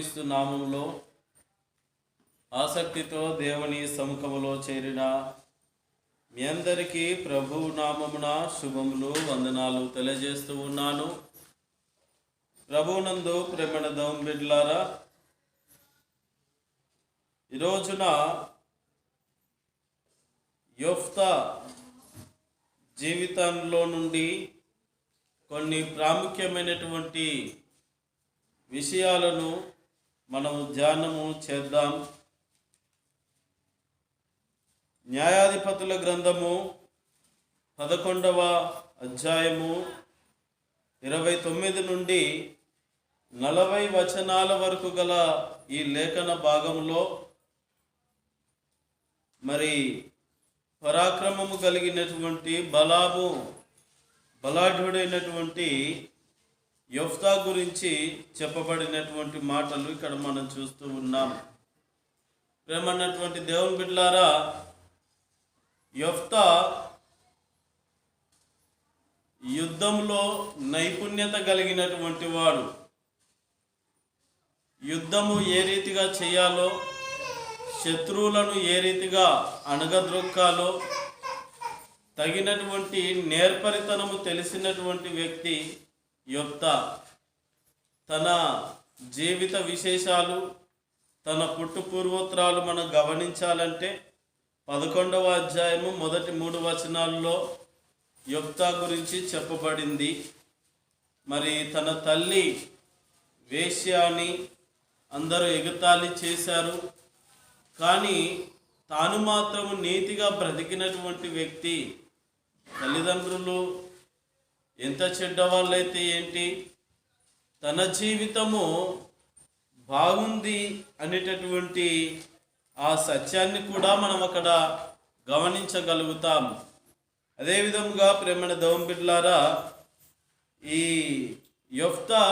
క్రీస్తు నామములో ఆసక్తితో దేవుని సముఖములో చేరిన మీ అందరికీ ప్రభువు నామమున శుభములు వందనాలు తెలియజేస్తూ ఉన్నాను. ప్రభువునందు ప్రేమణ దేవుని బిడ్డలారా, ఈ రోజున యొఫ్తా జీవితంలో నుండి కొన్ని ప్రాముఖ్యమైనటువంటి విషయాలను మనము ధ్యానము చేద్దాం. న్యాయాధిపతుల గ్రంథము 11వ అధ్యాయము 29 నుండి 40 వచనాల వరకు గల ఈ లేఖన భాగంలో మరి పరాక్రమము కలిగినటువంటి బలాఢ్యుడైనటువంటి యొఫ్తా గురించి చెప్పబడినటువంటి మాటలు ఇక్కడ మనం చూస్తూ ఉన్నాం. ప్రేమన్నటువంటి దేవుని బిడ్డలారా, యొఫ్తా యుద్ధంలో నైపుణ్యత కలిగినటువంటి వాడు. యుద్ధము ఏ రీతిగా చేయాలో, శత్రువులను ఏ రీతిగా అణగద్రొక్కాలో తగినటువంటి నేర్పరితనము తెలిసినటువంటి వ్యక్తి యొఫ్తా. తన జీవిత విశేషాలు, తన పుట్టు పూర్వోత్తరాలు మనం గమనించాలంటే 11వ అధ్యాయము మొదటి 3 వచనాల్లో యొఫ్తా గురించి చెప్పబడింది. మరి తన తల్లి వేశ్య అని అందరూ ఎగతాళి చేశారు, కానీ తాను మాత్రము నీతిగా బ్రతికినటువంటి వ్యక్తి. తల్లిదండ్రులు ఎంత చెడ్డవాళ్ళైతే ఏంటి, తన జీవితము బాగుంది అనేటటువంటి ఆ సత్యాన్ని కూడా మనం అక్కడ గమనించగలుగుతాం. అదేవిధంగా ప్రేమణ దేవుని బిడ్డలారా, ఈ యొఫ్తా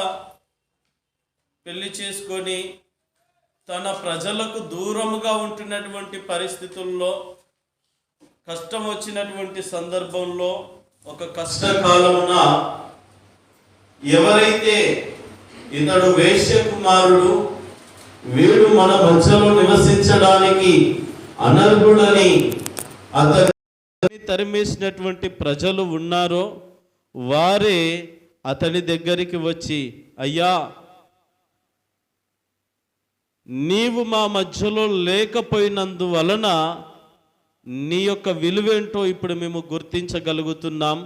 పెళ్లి చేసుకొని తన ప్రజలకు దూరముగా ఉంటున్నటువంటి పరిస్థితుల్లో, కష్టం వచ్చినటువంటి సందర్భంలో, ఒక కష్టకాలమున ఎవరైతే ఇతడు వేశ్య కుమారుడు, వీడు మన మధ్యలో నివసించడానికి అనర్హుడని అతని తరిమేసినటువంటి ప్రజలు ఉన్నారో వారే అతని దగ్గరికి వచ్చి, అయ్యా, నీవు మా మధ్యలో లేకపోయినందువలన నీ యొక్క విలువేంటో ఇప్పుడు మేము గుర్తించగలుగుతున్నాం.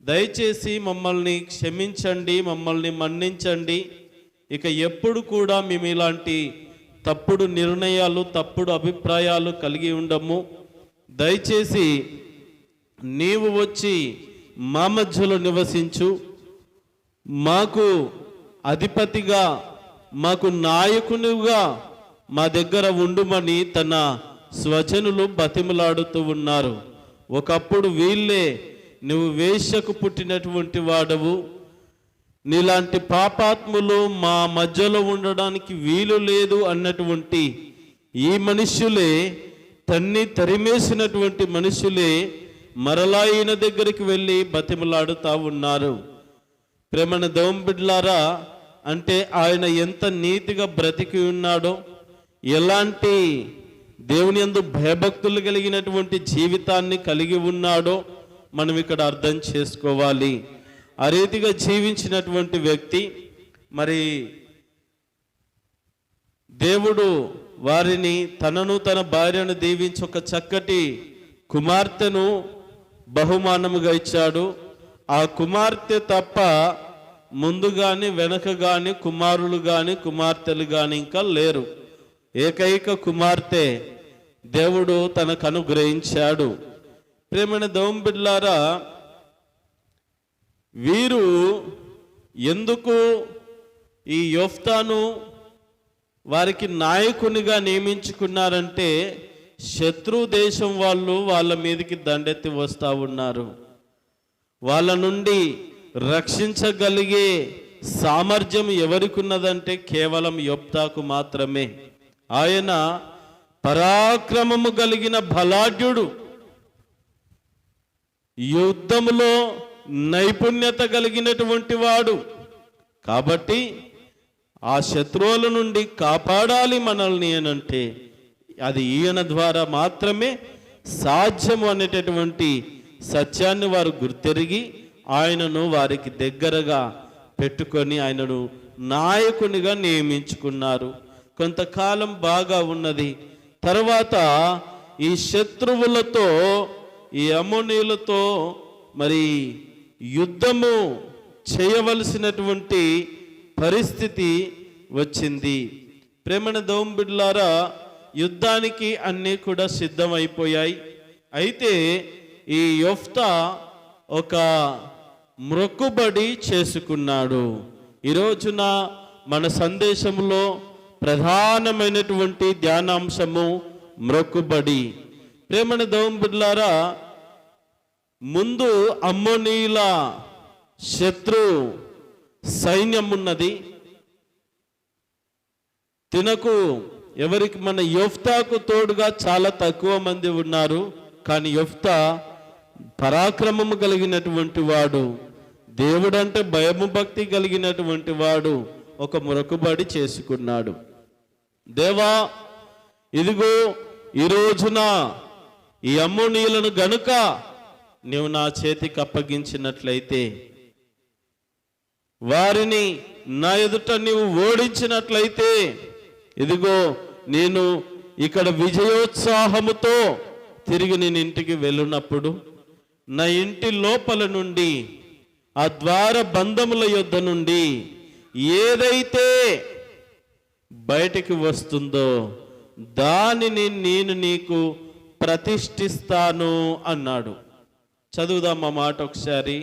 దయచేసి మమ్మల్ని క్షమించండి, మమ్మల్ని మన్నించండి. ఇక ఎప్పుడు కూడా మేము ఇలాంటి తప్పుడు నిర్ణయాలు, తప్పుడు అభిప్రాయాలు కలిగి ఉండము. దయచేసి నీవు వచ్చి మా మధ్యలో నివసించు, మాకు అధిపతిగా, మాకు నాయకునిగా మా దగ్గర ఉండుమని తన స్వజనులు బతిమలాడుతూ ఉన్నారు. ఒకప్పుడు వీళ్ళే, నువ్వు వేశ్యకు పుట్టినటువంటి వాడవు, నీలాంటి పాపాత్ములు మా మధ్యలో ఉండడానికి వీలు లేదు అన్నటువంటి ఈ మనుష్యులే, తరిమేసినటువంటి మనుషులే మరలా ఈయన దగ్గరికి వెళ్ళి బతిమలాడుతూ ఉన్నారు. ప్రేమణ దేవుని బిడ్డలారా, అంటే ఆయన ఎంత నీతిగా బ్రతికి ఉన్నాడో, ఎలాంటి దేవుని యందు భయభక్తులు కలిగినటువంటి జీవితాన్ని కలిగి ఉన్నాడో మనం ఇక్కడ అర్థం చేసుకోవాలి. ఆ రీతిగా జీవించినటువంటి వ్యక్తి, మరి దేవుడు వారిని, తనను తన భార్యను దీవించి ఒక చక్కటి కుమార్తెను బహుమానముగా ఇచ్చాడు. ఆ కుమార్తె తప్ప ముందు కానీ వెనక కానీ కుమారులు కానీ కుమార్తెలు కానీ ఇంకా లేరు. ఏకైక కుమార్తె దేవుడు తనకు అనుగ్రహించాడు. ప్రేమైన దేవుని బిడ్డలారా, వీరు ఎందుకు ఈ యొఫ్తాను వారికి నాయకునిగా నియమించుకున్నారంటే, శత్రు దేశం వాళ్ళు వాళ్ళ మీదకి దండెత్తి వస్తూ ఉన్నారు. వాళ్ళ నుండి రక్షించగలిగే సామర్థ్యం ఎవరికి ఉన్నదంటే కేవలం యొఫ్తాకు మాత్రమే. ఆయన పరాక్రమము కలిగిన బలాఢ్యుడు, యుద్ధములో నైపుణ్యత కలిగినటువంటి వాడు. కాబట్టి ఆ శత్రువుల నుండి కాపాడాలి మనల్ని అనంటే అది ఈయన ద్వారా మాత్రమే సాధ్యము అనేటటువంటి సత్యాన్ని వారు గుర్తెరిగి ఆయనను వారికి దగ్గరగా పెట్టుకొని ఆయనను నాయకునిగా నియమించుకున్నారు. కొంతకాలం బాగా ఉన్నది. తర్వాత ఈ శత్రువులతో, ఈ అమ్మోనీయులతో మరి యుద్ధము చేయవలసినటువంటి పరిస్థితి వచ్చింది. ప్రేమణ దేవుని బిడ్డలారా, యుద్ధానికి అన్నీ కూడా సిద్ధమైపోయాయి. అయితే ఈ యెఫ్తా ఒక మొక్కుబడి చేసుకున్నాడు. ఈ రోజున మన సందేశంలో ప్రధానమైనటువంటి ధ్యానాంశము మొక్కుబడి. ప్రేమణ దేవుని బిడ్డలారా, ముందు అమ్మోనీయుల శత్రు సైన్యం ఉన్నది. తినకు ఎవరికి మన యెఫ్తాకు తోడుగా చాలా తక్కువ మంది ఉన్నారు. కానీ యెఫ్తా పరాక్రమము కలిగినటువంటి వాడు, దేవుడంటే భయము భక్తి కలిగినటువంటి వాడు. ఒక మొక్కుబడి చేసుకున్నాడు. దేవా, ఇదిగో ఈ రోజున ఈ అమ్మోనీయులను గనుక నీవు నా చేతికి అప్పగించినట్లయితే, వారిని నా ఎదుట నీవు ఓడించినట్లయితే, ఇదిగో నేను ఇక్కడ విజయోత్సాహముతో తిరిగి నేను ఇంటికి వెళ్ళినప్పుడు నా ఇంటి లోపల నుండి, ఆ ద్వార బంధముల యొద్ద నుండి ఏదైతే బయటికి వస్తుందో దానిని నేను నీకు ప్రతిష్ఠిస్తాను అన్నాడు. చదువుదాం ఆ మాట ఒకసారి.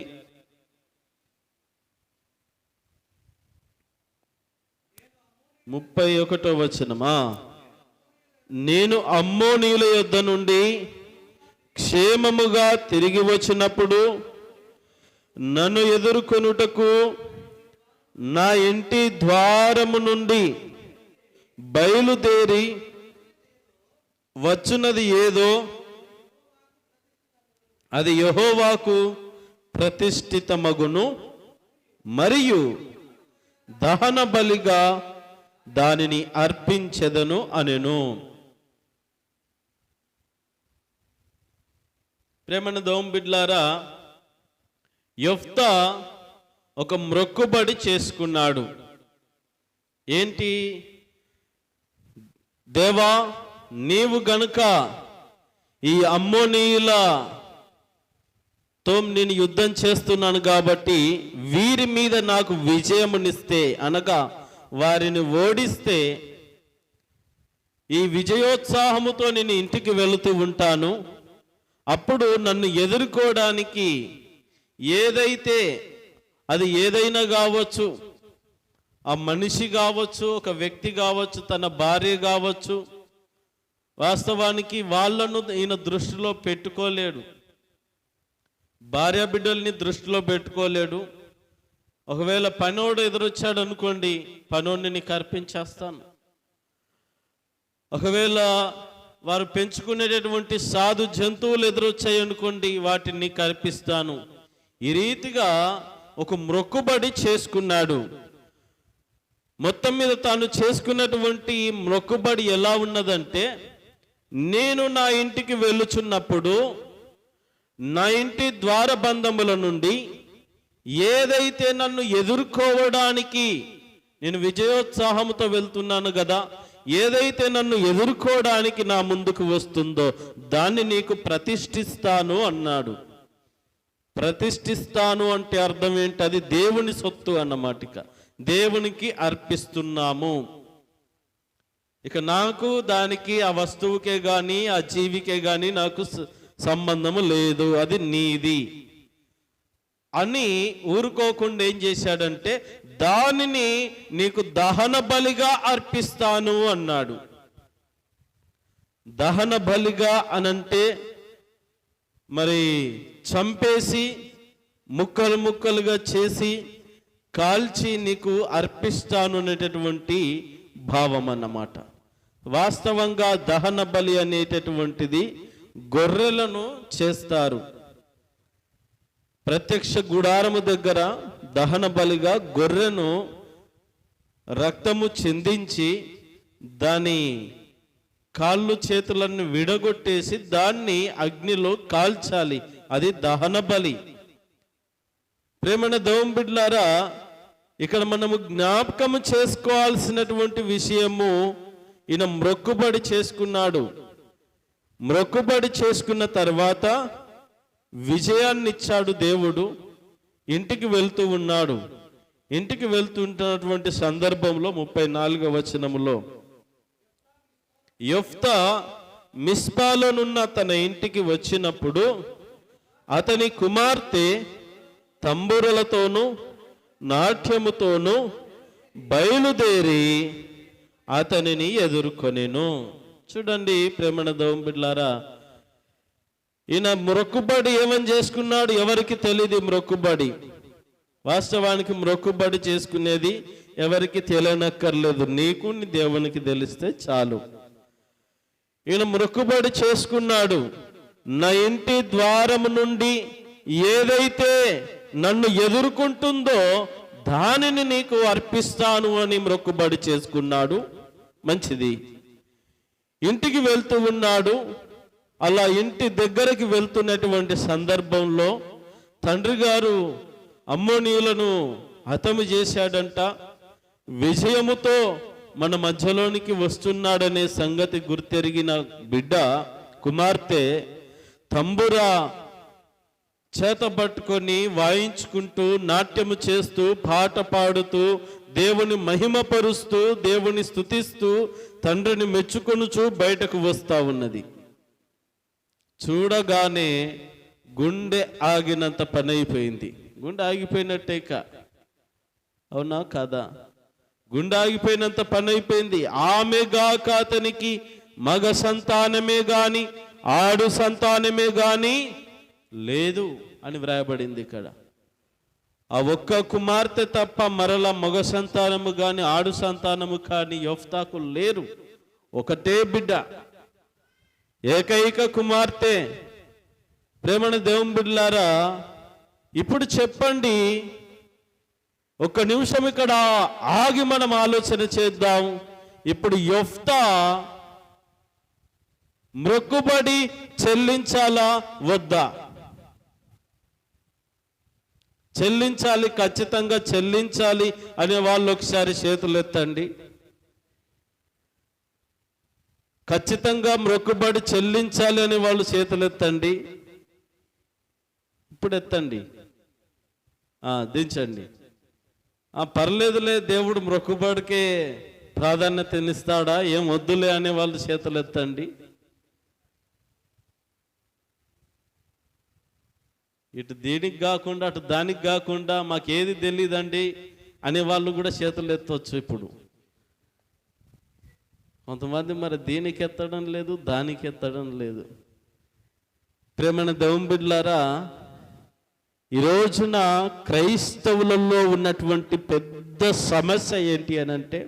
31వ వచనమా? నేను అమ్మోనీయుల యొద్ద నుండి క్షేమముగా తిరిగి వచ్చినప్పుడు నన్ను ఎదుర్కొనుటకు నా ఇంటి ద్వారము నుండి బయలుదేరి వచ్చున్నది ఏదో అది యెహోవాకు ప్రతిష్ఠితమగును, మరియు దహన బలిగా దానిని అర్పించెదను అనెను. ప్రేమన దేవుని బిడ్డలారా, యెఫ్తా ఒక మొక్కుబడి చేసుకున్నాడు. ఏంటి? దేవా, నీవు గనుక ఈ అమ్మోనీయులతో నేను యుద్ధం చేస్తున్నాను కాబట్టి వీరి మీద నాకు విజయమునిస్తే, అనగా వారిని ఓడిస్తే, ఈ విజయోత్సాహముతో నేను ఇంటికి వెళుతూ ఉంటాను. అప్పుడు నన్ను ఎదుర్కోవడానికి ఏదైతే, అది ఏదైనా కావచ్చు, ఆ మనిషి కావచ్చు, ఒక వ్యక్తి కావచ్చు, తన భార్య కావచ్చు. వాస్తవానికి వాళ్ళను ఈయన దృష్టిలో పెట్టుకోలేడు, భార్య బిడ్డల్ని దృష్టిలో పెట్టుకోలేడు. ఒకవేళ పనోడు ఎదురొచ్చాడు అనుకోండి, పనోడిని నీకు అర్పించేస్తాను. ఒకవేళ వారు పెంచుకునేటటువంటి సాధు జంతువులు ఎదురొచ్చాయి అనుకోండి, వాటిని నీకు అర్పిస్తాను. ఈ రీతిగా ఒక మొక్కుబడి చేసుకున్నాడు. మొత్తం మీద తాను చేసుకున్నటువంటి మొక్కుబడి ఎలా ఉన్నదంటే, నేను నా ఇంటికి వెళ్ళుచున్నప్పుడు నా ఇంటి ద్వారబంధముల నుండి ఏదైతే నన్ను ఎదుర్కోవడానికి, నేను విజయోత్సాహంతో వెళ్తున్నాను కదా, ఏదైతే నన్ను ఎదుర్కోవడానికి నా ముందుకు వస్తుందో దాన్ని నీకు ప్రతిష్ఠిస్తాను అన్నాడు. ప్రతిష్ఠిస్తాను అంటే అర్థం ఏంటి? అది దేవుని సొత్తు అన్నమాట. దేవునికి అర్పిస్తున్నాము. ఇక నాకు దానికి, ఆ వస్తువుకే కానీ ఆ జీవికే కానీ నాకు సంబంధము లేదు, అది నీది అని ఊరుకోకుండా ఏం చేశాడంటే, దానిని నీకు దహన బలిగా అర్పిస్తాను అన్నాడు. దహన బలిగా అనంటే మరి చంపేసి ముక్కలు ముక్కలుగా చేసి కాల్చి నీకు అర్పిస్తాను అనేటటువంటి భావం అన్నమాట. వాస్తవంగా దహన బలి అనేటటువంటిది గొర్రెలను చేస్తారు. ప్రత్యక్ష గుడారము దగ్గర దహన బలిగా గొర్రెను రక్తము చిందించి దాని కాళ్ళు చేతులను విడగొట్టేసి దాన్ని అగ్నిలో కాల్చాలి. అది దహన బలి. ప్రేమన దేవుని బిడ్డలారా, ఇక్కడ మనము జ్ఞాపకము చేసుకోవాల్సినటువంటి విషయము, ఈయన మ్రొక్కుబడి చేసుకున్నాడు. మ్రొక్కుబడి చేసుకున్న తర్వాత విజయాన్ని ఇచ్చాడు దేవుడు. ఇంటికి వెళ్తూ ఉన్నాడు. ఇంటికి వెళ్తుంటున్నటువంటి సందర్భంలో 34వ వచనములో, యెఫ్తా మిస్పాలోనున్న తన ఇంటికి వచ్చినప్పుడు అతని కుమార్తె తంబురలతోనూ నాట్యముతోనూ బయలుదేరి అతనిని ఎదుర్కొనెను. చూడండి ప్రేమణ దేవుని బిడ్డలారా, ఈయన మ్రొక్కుబడి ఏమని చేసుకున్నాడు ఎవరికి తెలియదు. మ్రొక్కుబడి వాస్తవానికి మ్రొక్కుబడి చేసుకునేది ఎవరికి తెలియనక్కర్లేదు, నీకు నీ దేవునికి తెలిస్తే చాలు. ఈయన మ్రొక్కుబడి చేసుకున్నాడు. నా ఇంటి ద్వారము నుండి ఏదైతే నన్ను ఎదుర్కొంటుందో దానిని నీకు అర్పిస్తాను అని మ్రొక్కుబడి చేసుకున్నాడు. మంచిది. ఇంటికి వెళ్తూ ఉన్నాడు. అలా ఇంటి దగ్గరికి వెళ్తున్నటువంటి సందర్భంలో తండ్రి గారు అమ్మోనీయులను హతము చేశాడంట. విజయముతో మన మధ్యలోనికి వస్తున్నాడనే సంగతి గుర్తెరిగిన బిడ్డ కుమార్తె తంబురా చేత పట్టుకొని వాయించుకుంటూ నాట్యము చేస్తూ పాట పాడుతూ దేవుని మహిమపరుస్తూ దేవుని స్తుతిస్తూ తండ్రిని మెచ్చుకొనుచూ బయటకు వస్తా ఉన్నది. చూడగానే గుండె ఆగినంత పని అయిపోయింది. గుండె ఆగిపోయినట్టేక, అవునా కాదా? గుండె ఆగిపోయినంత పని అయిపోయింది. ఆమె గాక అతనికి మగ సంతానమే గాని ఆడు సంతానమే గాని లేదు అని వ్రాయబడింది ఇక్కడ. ఆ ఒక్క కుమార్తె తప్ప మరలా మగ సంతానము గాని ఆడు సంతానము కానీ యెఫ్తాకు లేరు. ఒకటే బిడ్డ, ఏకైక కుమార్తె. ప్రేమణ దేవుని బిడ్డలారా, ఇప్పుడు చెప్పండి, ఒక్క నిమిషం ఇక్కడ ఆగి మనం ఆలోచన చేద్దాం. ఇప్పుడు యెఫ్తా మ్రొక్కుబడి చెల్లించాలా వద్దా? చెల్లించాలి, ఖచ్చితంగా చెల్లించాలి అనే వాళ్ళు ఒకసారి చేతులు ఎత్తండి. ఖచ్చితంగా మ్రొక్కుబడి చెల్లించాలి అనే వాళ్ళు చేతులు ఎత్తండి. ఇప్పుడు ఎత్తండి, దించండి. పర్లేదులే, దేవుడు మ్రొక్కుబడికే ప్రాధాన్యత ఇస్తాడా, ఏం వద్దులే అనే వాళ్ళు చేతులు ఎత్తండి. ఇటు దీనికి కాకుండా అటు దానికి కాకుండా మాకేది తెలియదండి అనే వాళ్ళు కూడా చేతులు ఎత్తవచ్చు. ఇప్పుడు కొంతమంది మరి దీనికి ఎత్తడం లేదు, దానికి ఎత్తడం లేదు. ప్రేమైన దేవుని బిడ్డలారా, ఈ రోజున క్రైస్తవులలో ఉన్నటువంటి పెద్ద సమస్య ఏంటి అని అంటే,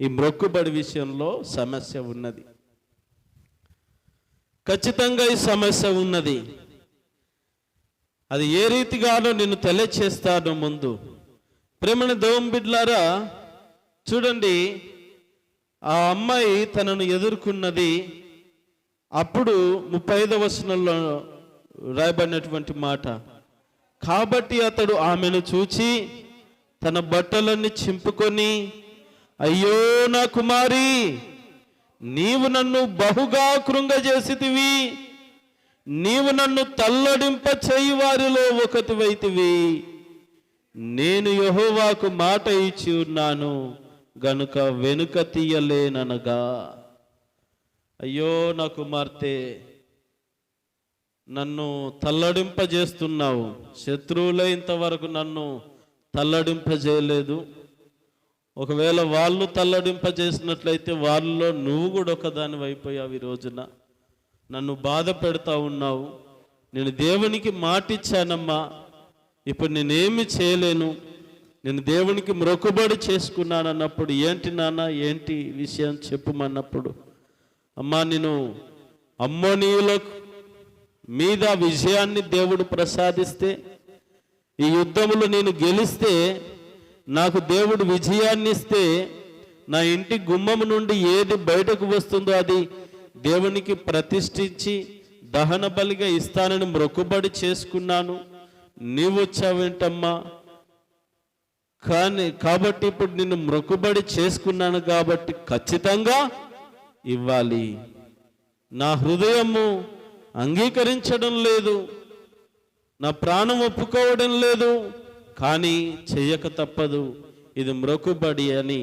ఈ మ్రొక్కుబడి విషయంలో సమస్య ఉన్నది. ఖచ్చితంగా ఈ సమస్య ఉన్నది. అది ఏ రీతిగానో నేను తెలియచేస్తాను ముందు. ప్రేమణ దేవుని బిడ్డలారా, చూడండి, ఆ అమ్మాయి తనను ఎదుర్కొన్నది. అప్పుడు 35వ వచనంలో రాయబడినటువంటి మాట, కాబట్టి అతడు ఆమెను చూచి తన బట్టలన్నీ చింపుకొని, అయ్యో నా కుమారి, నీవు నన్ను బహుగా కృంగజేసితివి, నీవు నన్ను తల్లడింప చేయి వారిలో ఒకటివైతివి, నేను యెహోవాకు మాట ఇచ్చి ఉన్నాను గనుక వెనుక తీయలేననగా. అయ్యో నా కుమార్తె, నన్ను తల్లడింపజేస్తున్నావు. శత్రువులే ఇంతవరకు నన్ను తల్లడింపజేయలేదు. ఒకవేళ వాళ్ళు తల్లడింపజేసినట్లయితే వాళ్ళలో నువ్వు కూడా ఒకదాని అయిపోయావు. ఈ రోజున నన్ను బాధ పెడతా ఉన్నావు. నేను దేవునికి మాటిచ్చానమ్మా, ఇప్పుడు నేనేమి చేయలేను, నేను దేవునికి మ్రొక్కుబడి చేసుకున్నాను అన్నప్పుడు, ఏంటి నాన్న, ఏంటి విషయం చెప్పుమన్నప్పుడు, అమ్మా నేను అమ్మోనీయుల మీద విజయాన్ని దేవుడు ప్రసాదిస్తే, ఈ యుద్ధములు నేను గెలిస్తే నాకు దేవుడు విజయాన్ని ఇస్తే నా ఇంటి గుమ్మం నుండి ఏది బయటకు వస్తుందో అది దేవునికి ప్రతిష్ఠించి దహన బలిగా ఇస్తానని మొక్కుబడి చేసుకున్నాను. నీవు వచ్చావేంటమ్మా? కాబట్టి ఇప్పుడు నిన్ను మొక్కుబడి చేసుకున్నాను కాబట్టి ఖచ్చితంగా ఇవ్వాలి. నా హృదయము అంగీకరించడం లేదు, నా ప్రాణం ఒప్పుకోవడం లేదు, కానీ చెయ్యక తప్పదు, ఇది మొక్కుబడి అని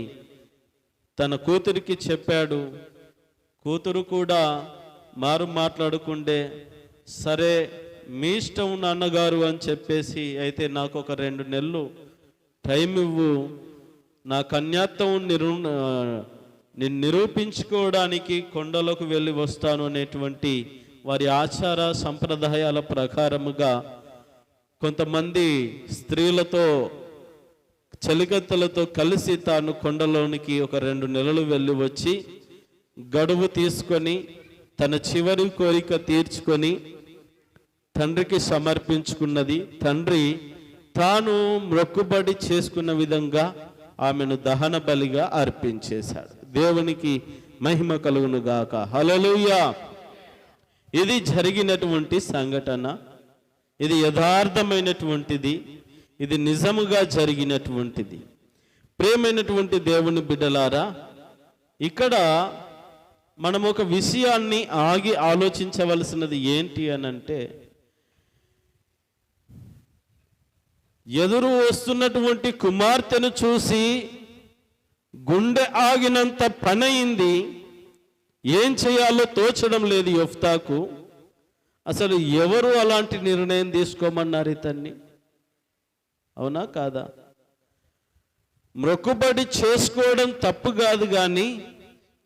తన కూతురికి చెప్పాడు. కూతురు కూడా మాట్లాడుకుంటే సరే మీ ఇష్టం నాన్నగారు అని చెప్పేసి, అయితే నాకు ఒక 2 నెలలు టైం ఇవ్వు, నా కన్యాత్వం నిరూపించుకోవడానికి కొండలకు వెళ్ళి వస్తాను అనేటువంటి వారి ఆచార సంప్రదాయాల ప్రకారముగా కొంతమంది స్త్రీలతో చలికత్తలతో కలిసి తాను కొండలోనికి ఒక 2 నెలలు వెళ్ళి వచ్చి గడువు తీసుకొని తన చివరి కోరిక తీర్చుకొని తండ్రికి సమర్పించుకున్నది. తండ్రి తాను మొక్కుబడి చేసుకున్న విధంగా ఆమెను దహన బలిగా అర్పించేశాడు. దేవునికి మహిమ కలుగును గాక. హల్లెలూయా. ఇది జరిగినటువంటి సంఘటన, ఇది యథార్థమైనటువంటిది, ఇది నిజముగా జరిగినటువంటిది. ప్రియమైనటువంటి దేవుని బిడ్డలారా, ఇక్కడ మనం ఒక విషయాన్ని ఆగి ఆలోచించవలసినది ఏంటి అనంటే, ఎదురు వస్తున్నటువంటి కుమార్తెను చూసి గుండె ఆగినంత పనయింది. ఏం చేయాలో తోచడం లేదు యెఫ్తాకు. అసలు ఎవరు అలాంటి నిర్ణయం తీసుకోమన్నారు ఇతన్ని? అవునా కాదా? మొక్కుబడి చేసుకోవడం తప్పు కాదు, కానీ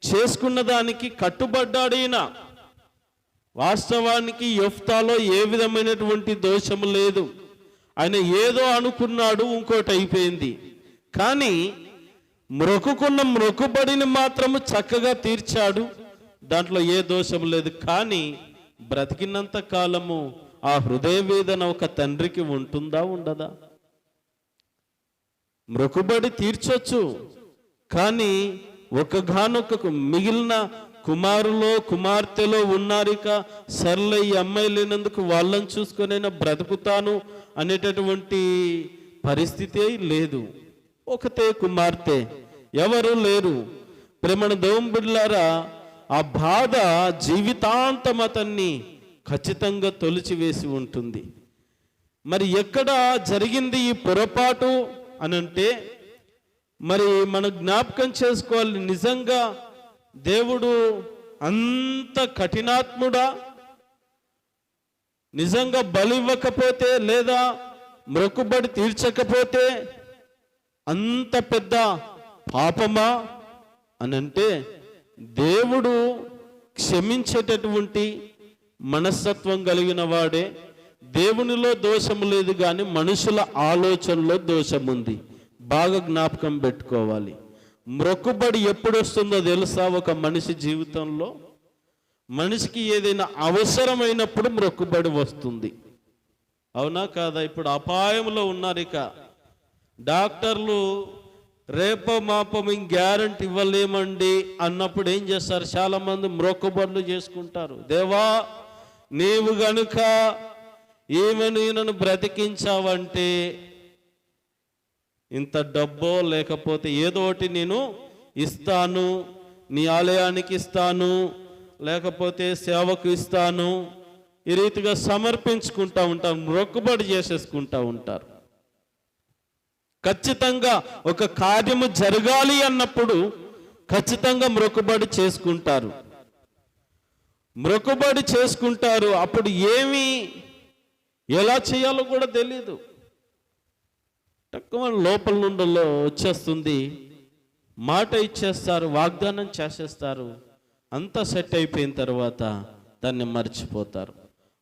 చేసుకున్న దానికి కట్టుబడ్డాడైనా. వాస్తవానికి యెఫ్తాలో ఏ విధమైనటువంటి దోషము లేదు. ఆయన ఏదో అనుకున్నాడు, ఇంకోటి అయిపోయింది. కానీ మొక్కుకున్న మొక్కుబడిని మాత్రము చక్కగా తీర్చాడు, దాంట్లో ఏ దోషం లేదు. కానీ బ్రతికినంత కాలము ఆ హృదయ వేదన ఒక తండ్రికి ఉంటుందా, ఉండదా? మొక్కుబడి తీర్చొచ్చు, కానీ ఒకగానొక మిగిలిన కుమార్తెలో ఉన్నారిక, సర్లే ఈ అమ్మాయి లేనందుకు వాళ్ళని చూసుకొనైనా బ్రతుకుతాను అనేటటువంటి పరిస్థితి లేదు. ఒకతే కుమార్తె, ఎవరు లేరు. ప్రేమణ దేవుని బిడ్డలారా, ఆ బాధ జీవితాంతం అతన్ని ఖచ్చితంగా తొలిచివేసి ఉంటుంది. మరి ఎక్కడ జరిగింది ఈ పొరపాటు అనంటే, మరి మనం జ్ఞాపకం చేసుకోవాలి. నిజంగా దేవుడు అంత కఠినాత్ముడా? నిజంగా బలి ఇవ్వకపోతే లేదా మొక్కుబడి తీర్చకపోతే అంత పెద్ద పాపమా అనంటే, దేవుడు క్షమించేటటువంటి మనస్తత్వం కలిగిన వాడే. దేవునిలో దోషము లేదు, కానీ మనుషుల ఆలోచనలో దోషం ఉంది. బాగా జ్ఞాపకం పెట్టుకోవాలి. మొక్కుబడి ఎప్పుడు వస్తుందో తెలుసా? ఒక మనిషి జీవితంలో మనిషికి ఏదైనా అవసరమైనప్పుడు మొక్కుబడి వస్తుంది. అవునా కాదా? ఇప్పుడు అపాయంలో ఉన్నారు, ఇక డాక్టర్లు రేపో మాపో మేము గ్యారంటీ ఇవ్వలేమండి అన్నప్పుడు ఏం చేస్తారు? చాలా మంది మొక్కుబడులు చేసుకుంటారు. దేవా, నీవు గనుక ఈమెను నన్ను బ్రతికించావంటే ఇంత డబ్బో లేకపోతే ఏదో ఒకటి నేను ఇస్తాను, నీ ఆలయానికి ఇస్తాను, లేకపోతే సేవకు ఇస్తాను, ఈ రీతిగా సమర్పించుకుంటా ఉంటారు, మొక్కుబడి చేసేసుకుంటా ఉంటారు. ఖచ్చితంగా ఒక కార్యము జరగాలి అన్నప్పుడు ఖచ్చితంగా మొక్కుబడి చేసుకుంటారు. అప్పుడు ఎలా చేయాలో కూడా తెలీదు. తక్కువ లోపల నుండి వచ్చేస్తుంది, మాట ఇచ్చేస్తారు, వాగ్దానం చేసేస్తారు. అంతా సెట్ అయిపోయిన తర్వాత దాన్ని మర్చిపోతారు.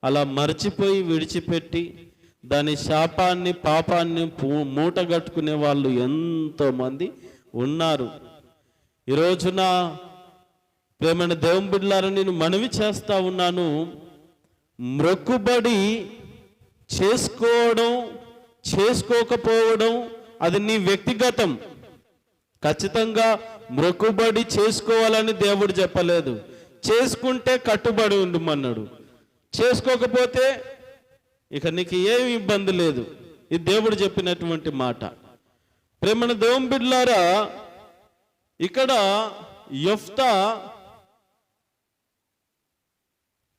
అలా మర్చిపోయి విడిచిపెట్టి దాని శాపాన్ని పాపాన్ని మూటగట్టుకునే వాళ్ళు ఎంతోమంది ఉన్నారు. ఈరోజున ప్రేమైన దేవుని బిడ్డలారా, నేను మనవి చేస్తా ఉన్నాను, మొక్కుబడి చేసుకోవడం చేసుకోకపోవడం అది నీ వ్యక్తిగతం. ఖచ్చితంగా మొక్కుబడి చేసుకోవాలని దేవుడు చెప్పలేదు. చేసుకుంటే కట్టుబడి ఉండమన్నాడు. చేసుకోకపోతే ఇక నీకు ఏమి ఇబ్బంది లేదు. ఇది దేవుడు చెప్పినటువంటి మాట. ప్రేమన దేవుని బిడ్డలారా, ఇక్కడ యెఫ్తా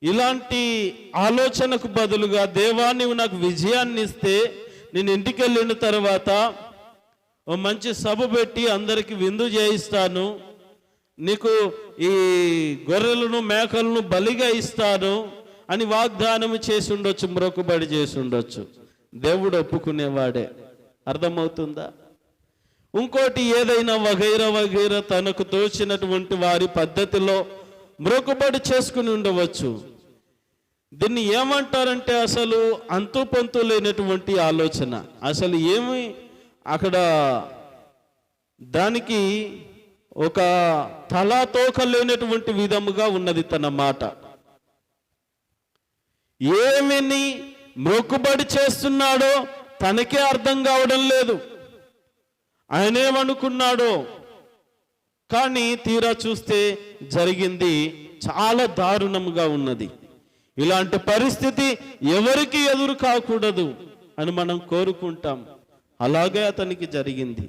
ఇలాంటి ఆలోచనకు బదులుగా, దేవా నీవు నాకు విజయాన్ని ఇస్తే నేను ఇంటికి వెళ్ళిన తర్వాత ఓ మంచి సభ పెట్టి అందరికి విందు చేయిస్తాను, నీకు ఈ గొర్రెలను మేకలను బలిగా ఇస్తాను అని వాగ్దానం చేసి ఉండొచ్చు, మొక్కుబడి చేసి ఉండొచ్చు. దేవుడు ఒప్పుకునేవాడే. అర్థమవుతుందా? ఇంకోటి ఏదైనా వగైరా తనకు తోచినటువంటి వారి పద్ధతిలో మొక్కుబడి చేసుకుని ఉండవచ్చు. దీన్ని ఏమంటారంటే అసలు అంతు పొంతు లేనటువంటి ఆలోచన. అసలు ఏమి అక్కడ దానికి ఒక తలాతోక లేనటువంటి విధముగా ఉన్నది తన మాట. ఏమిని మొక్కుబడి చేస్తున్నాడో తనకే అర్థం కావడం లేదు. ఆయన ఏమనుకున్నాడో, కానీ తీరా చూస్తే జరిగింది చాలా దారుణంగా ఉన్నది. ఇలాంటి పరిస్థితి ఎవరికి ఎదురు కాకూడదు అని మనం కోరుకుంటాం. అలాగే అతనికి జరిగింది.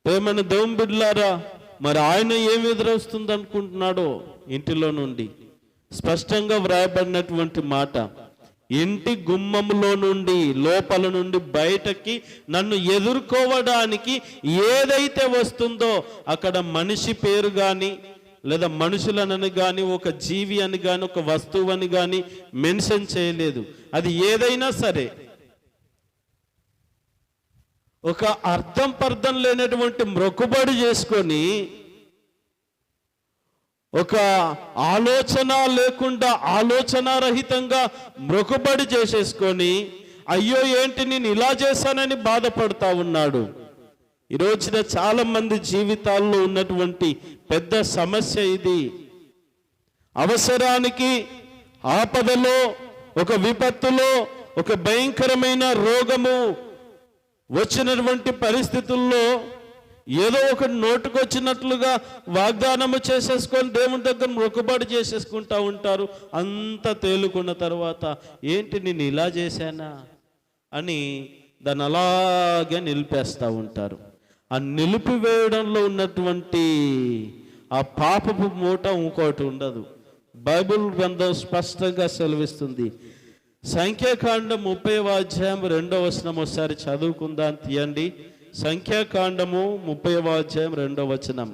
ప్రేమను దేవుని బిడ్డలారా, మరి ఆయన ఏమి ఎదురొస్తుంది అనుకుంటున్నాడో ఇంటిలో నుండి స్పష్టంగా వ్రాయబడినటువంటి మాట, ఇంటి గుమ్మములో నుండి, లోపల నుండి బయటకి నన్ను ఎదుర్కోవడానికి ఏదైతే వస్తుందో అక్కడ మనిషి పేరు కానీ లేదా మనుషులనని కానీ ఒక జీవి అని కానీ ఒక వస్తువు అని కానీ మెన్షన్ చేయలేదు. అది ఏదైనా సరే ఒక అర్థం పర్థం లేనటువంటి మొక్కుబడి చేసుకొని, ఒక ఆలోచన లేకుండా ఆలోచన రహితంగా మొక్కుబడి చేసేసుకొని, అయ్యో ఏంటి నేను ఇలా చేశానని బాధపడతా ఉన్నాడు. ఈ రోజున చాలా మంది జీవితాల్లో ఉన్నటువంటి పెద్ద సమస్య ఇది. అవసరానికి, ఆపదలో, ఒక విపత్తులో, ఒక భయంకరమైన రోగము వచ్చినటువంటి పరిస్థితుల్లో ఏదో ఒక నోటుకొచ్చినట్లుగా వాగ్దానము చేసేసుకొని దేవుని దగ్గర మొక్కుబడి చేసేసుకుంటా ఉంటారు. అంత తేలుకున్న తర్వాత ఏంటి నేను ఇలా చేశానా అని దాన్ని అలాగే నిలిపేస్తూ ఉంటారు. ఆ నిలిపివేయడంలో ఉన్నటువంటి ఆ పాపపు మూట ఇంకోటి ఉండదు. బైబిల్ గ్రంథం స్పష్టంగా సెలవిస్తుంది. సంఖ్యాకాండం 30వ అధ్యాయం 2వ వచనం ఒకసారి చదువుకుందాం, తీయండి. సంఖ్యాకాండము 30వ అధ్యాయం 2వ వచనం.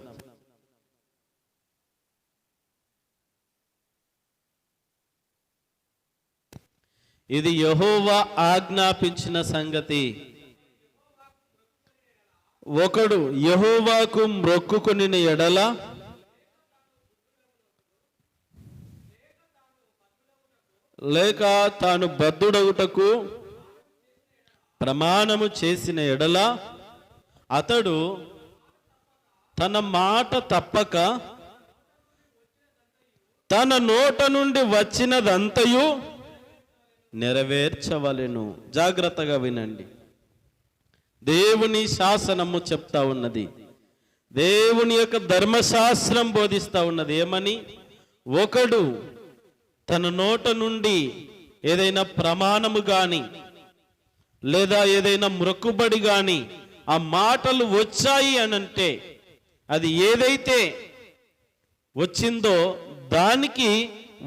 ఇది యెహోవా ఆజ్ఞాపించిన సంగతి. ఒకడు యెహోవాకు మొక్కుకొనిన ఎడల లేక తాను బద్ధుడగుటకు ప్రమాణము చేసిన ఎడల అతడు తన మాట తప్పక తన నోట నుండి వచ్చినదంతయు నెరవేర్చవలెను. జాగ్రత్తగా వినండి. దేవుని శాసనము చెప్తా ఉన్నది, దేవుని యొక్క ధర్మశాస్త్రం బోధిస్తా ఉన్నది. ఏమని? ఒకడు తన నోట నుండి ఏదైనా ప్రమాణము గాని లేదా ఏదైనా మొక్కుబడి గాని ఆ మాటలు వచ్చాయి అనంటే, అది ఏదైతే వచ్చిందో దానికి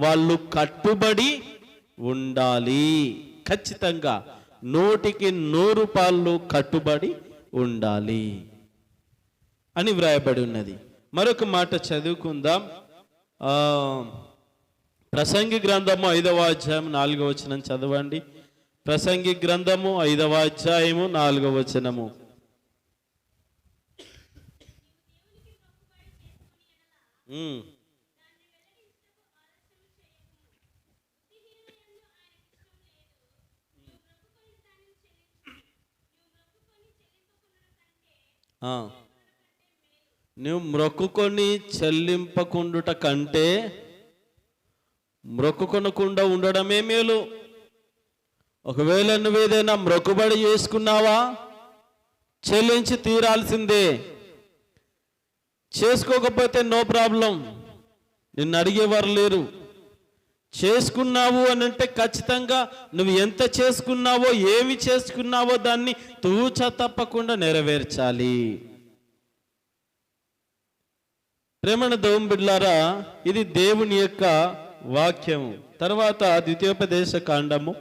వాళ్ళు కట్టుబడి ఉండాలి. ఖచ్చితంగా 100కి 100 కట్టుబడి ఉండాలి అని వ్రాయబడి ఉన్నది. మరొక మాట చదువుకుందాం. ప్రసంగి గ్రంథము 5వ అధ్యాయం 4వ వచనం చదవండి. ప్రసంగి గ్రంథము 5వ అధ్యాయము 4వ వచనము. నువ్వు మొక్కుకొని చెల్లింపకుండుట కంటే మొక్కుకొనకుండా ఉండడమే మేలు. ఒకవేళ నువ్వేదైనా మొక్కుబడి చేసుకున్నావా, చెల్లించి తీరాల్సిందే. చేసుకోకపోతే నో ప్రాబ్లం, నిన్ను అడిగేవారు లేరు. చేసుకున్నావు అని అంటే ఖచ్చితంగా నువ్వు ఎంత చేసుకున్నావో, ఏమి చేసుకున్నావో దాన్ని తూచ తప్పకుండా నెరవేర్చాలి. ప్రేమణ దేవుని బిడ్డలారా, ఇది దేవుని యొక్క వాక్యము. తర్వాత ద్వితీయోపదేశ కాండము